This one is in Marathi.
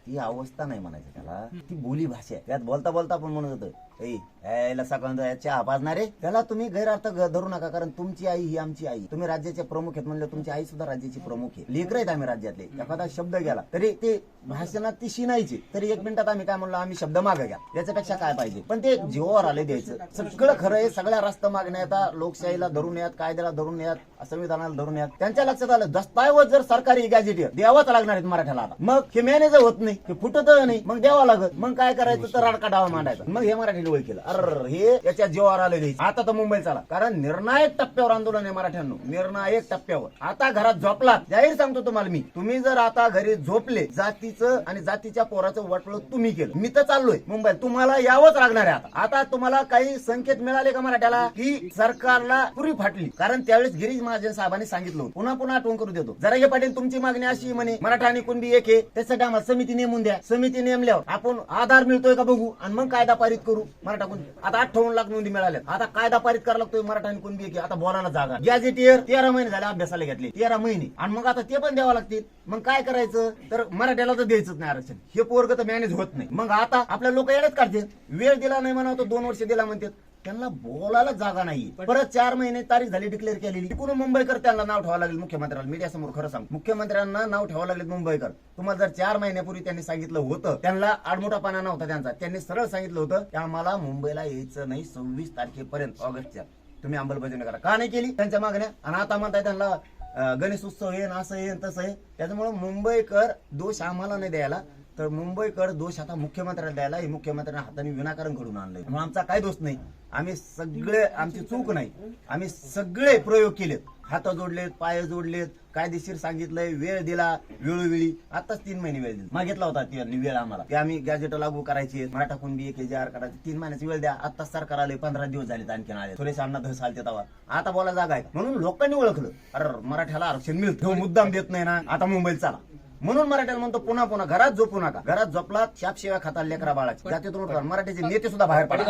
ती अवस्था नाही म्हणायचं त्याला, ती बोली भाषा आहे. त्यात बोलता बोलता आपण म्हणत होतो याला सकाळ चहा पाजणारे, त्याला तुम्ही गैरअर्थ धरू नका. कारण तुमची आई ही आमची आई, तुम्ही राज्याचे प्रमुख आहेत म्हणलं, तुमची आई सुद्धा राज्याची प्रमुख आहे. लेकर आहेत आम्ही राज्यातले. एखादा शब्द गेला तरी ते भाषणात ती शिनायची, तरी 1 मिनिटात आम्ही काय म्हणलो, आम्ही शब्द मागे घ्या, याच्यापेक्षा काय पाहिजे. पण ते जीवावर आले द्यायचं. सगळं खरं आहे, सगळ्या रस्ता मागण्या येतात, लोकशाहीला धरून येत, कायद्याला धरून येत, संविधानाला धरून येत. त्यांच्या लक्षात आलं दस्तावेज जर सरकारी गॅजेटियर द्यावाच लागणार आहेत मराठ्याला आता. मग हे मॅनेजर होत नाही, हे फुटत नाही, मग द्यावा लागत. मग काय करायचं तर राडका डावा मांडायचा. मग हे मराठीने वळ केलं. अरे हे याच्या जीवावर आले द्यायचं. आता तर मुंबई चाला, कारण निर्णायक टप्प्यावर आंदोलन आहे मराठ्यांनो, निर्णायक टप्प्यावर. आता घरात झोपलात, जाहीर सांगतो तुम्हाला मी, तुम्ही जर आता घरी झोपले, जातीचं आणि जातीच्या पोराचं वाटलं तुम्ही केलं. मी तर चाललोय मुंबईत, तुम्हाला यावंच लागणार आहे. आता तुम्हाला काही संकेत मिळाले का मराठ्याला की सरकारला पुरी फाटली? कारण त्यावेळेस गिरीश महाजन साहेबांनी सांगितलं होतं, पुन्हा पुन्हा आठवण करू देतो. जरांगे पाटील तुमची मागणी अशी म्हणे, मराठा आणि कुणबी एक आहे, त्यासाठी आम्हाला समिती नेमून द्या. समिती नेमल्यावर आपण आधार मिळतोय का बघू आणि मग कायदा पारित करू. मराठा कुणबी आता 58 लाख नोंदी मिळाल्या. आता कायदा पारित करायला लागतोय मराठा आणि कुणबी एक. आता बोलायला जागा, गॅजेटियर 13 महिने झाले अभ्यासाला घेतले, 13 महिने, आणि मग आता ते पण द्यावं लागतील. मग काय करायचं तर मराठ्याला तर द्यायचंच नाही आरक्षण. हे पोरग तर मॅनेज होत नाही. मग आता आपल्या लोक येण्यात काढतील. वेळ दिला नाही म्हणा, 2 वर्ष दिला म्हणतात. त्यांना बोलायला जागा नाही. परत 4 महिने तारीख झाली डिक्लेअर केलेली. तिकडून मुंबईकर त्यांना नाव ठेवावं लागेल मुख्यमंत्र्यांना. मीडिया समोर खरं सांग, मुख्यमंत्र्यांना नाव ठेवावं लागले मुंबईकर. तुम्हाला जर 4 महिन्यापूर्वी त्यांनी सांगितलं होतं, त्यांना आडमोठापणा नव्हता त्यांचा, त्यांनी सरळ सांगितलं होतं की आम्हाला मुंबईला यायचं नाही 26 तारखेपर्यंत ऑगस्टच्या. तुम्ही अंमलबजावणी करा. का नाही केली त्यांच्या मागण्या? आणि आता म्हणताय त्यांना गणेश उत्सव येईन, असं येईन, तसं आहे. त्याच्यामुळे मुंबईकर दोष आम्हाला नाही द्यायला, तर मुंबईकर दोष आता मुख्यमंत्र्याला द्यायला. हे मुख्यमंत्र्यांना हाताने विनाकारण घडून आणलंय. म्हणून आमचा काय दोष नाही. आम्ही सगळे, आमची चूक नाही, आम्ही सगळे प्रयोग केलेत. हात जोडलेत, पाय जोडलेत, कायदेशीर सांगितलंय, वेळ दिला वेळोवेळी. आताच 3 महिने वेळ दिला, मागितला होता त्यांनी वेळ आम्हाला की आम्ही गॅजेट लागू करायची, मराठा कुणबी एक JR करायची. 3 महिन्याची वेळ द्या. आता सरकार आले, 15 दिवस झाले, आणखीन आले. थोडेसे अण्णा धस आलते तवा. आता बोला जागा आहे म्हणून लोकांनी ओळखलं, अरे मराठ्याला आरक्षण मिळतं, मुद्दाम देत नाही ना, आता मुंबईत चला. म्हणून मराठ्याला म्हणतो पुन्हा पुन्हा घरात झोपू नका. घरात झोपलात शाप शिव्या खाता लेकरा बाळाची. जातीतून मराठीचे नेते सुद्धा बाहेर पडा.